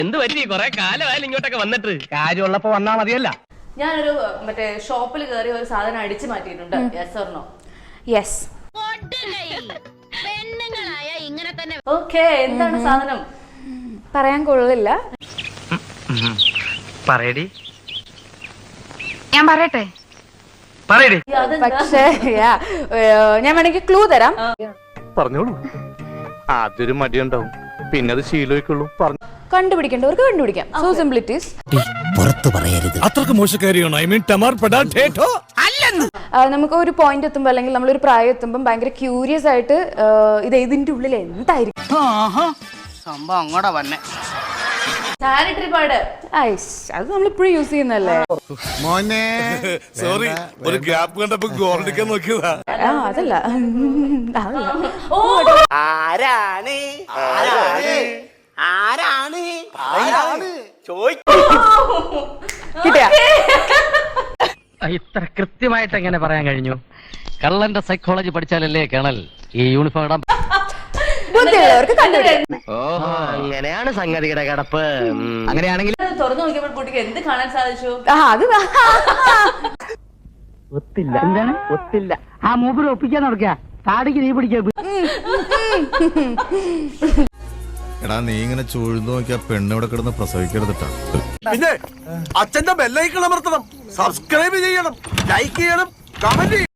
എന്ത് പറ്റി കൊറേ കാലമായാലും ഇങ്ങോട്ടൊക്കെ വന്നിട്ട് കാര്യമുള്ളപ്പോ വന്നാ മതിയല്ല. ഞാനൊരു മറ്റേ ഷോപ്പിൽ കയറി ഒരു സാധനം അടിച്ചു മാറ്റിയിട്ടുണ്ട്. Yes or no? Yes. Okay, എന്താണ് സാധനം? പറയാൻ കൊള്ളില്ല. പറയടി. ഞാൻ പറയട്ടെ? പറയടി. പക്ഷേ ഞാൻ വേണമെങ്കിൽ ക്ലൂ തരാം. പറഞ്ഞോളൂ. ആദ്യൊരു മടിയുണ്ടാവും, പിന്നെ അത് ശീലമായിക്കുള്ളൂ. കണ്ടുപിടിക്കേണ്ടവർക്ക് കണ്ടുപിടിക്കാം. So simple it is. പുറത്തു പറയരുത്. അത്രക്ക് മോശക്കാരിയാണോ? ഐ മീൻ ടമാർ പെടാറ്റോ അല്ലെന്ന്. നമുക്ക് ഒരു പോയിന്റ് എത്തുമ്പോൾ അല്ലെങ്കിൽ നമ്മളൊരു പ്രായം എത്തുമ്പോൾ ഭയങ്കര ക്യൂരിയസ് ആയിട്ട് ഇത് ഇതിന്റെ ഉള്ളിൽ എന്തായിരിക്കും സംഭവം അങ്ങോട്ടാ വന്നെ. Sanitary pad. അത് നമ്മൾ ഇപ്പോഴും യൂസ് ചെയ്യുന്നല്ലേ. മോനെ സോറി, ഒരു ഗ്യാപ്പ് കണ്ടപ്പോ ഗോൾഡിക്കാൻ നോക്കിയതാ. അതല്ല. ഓ, ആരാണ് ആരാണ് ആരാണ് ആരാണ് കിട്ടിയ ഇത്ര കൃത്യമായിട്ട് എങ്ങനെ പറയാൻ കഴിഞ്ഞു? കള്ളന്റെ സൈക്കോളജി പഠിച്ചാലല്ലേ കേണൽ ഈ യൂണിഫോം ഇടാൻ. ബുദ്ധിയുള്ളവർക്ക് കണ്ടുപിടിക്കാം. ഓഹോ, അങ്ങനെയാണ് സംഗതിയുടെ കിടപ്പ്. അങ്ങനെയാണെങ്കിൽ തുറന്നു നോക്കിയപ്പോൾ കുട്ടിക്ക് എന്ത് കാണാൻ സാധിച്ചു? അത് ഒത്തില്ല. എന്താണ് ഒത്തില്ല? ആ മൂപ്പര് ഒപ്പിക്കാൻ നടക്കുക. താടിക്ക് നീ പിടിക്കുക. എടാ, നീ ഇങ്ങനെ ചൂഴ്ന്നു നോക്കിയാ പെണ്ണിവിടെ കിടന്ന് പ്രസവിക്കരുതിട്ടാ. പിന്നെ അച്ഛന്റെ ബെല്ലൈക്കൺ അമർത്തണം, സബ്സ്ക്രൈബ് ചെയ്യണം, ലൈക്ക് ചെയ്യണം, കമന്റ്